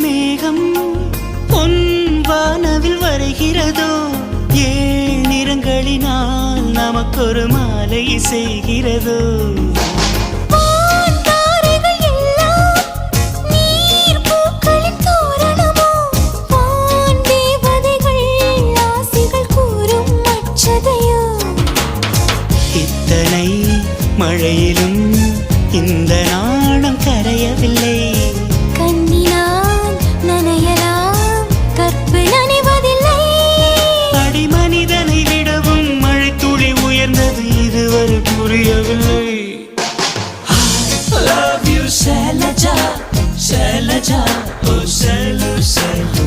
மேகம் பொன் வானவில் வரைகிறதோ ஏழ் நிறங்களினால் நமக்கொரு மாலை செய்கிறதோ இத்தனை மழையிலும் இந்த நாணம் கரையவில்லை கண்ணினால் நனையலாம் கற்பு நனைவதில்லை அடி மனிதனை விடவும் மழை துளி உயர்ந்தது இதுவரை புரியவில்லை I love you Shailaja Shailaja oh Shailu Shailu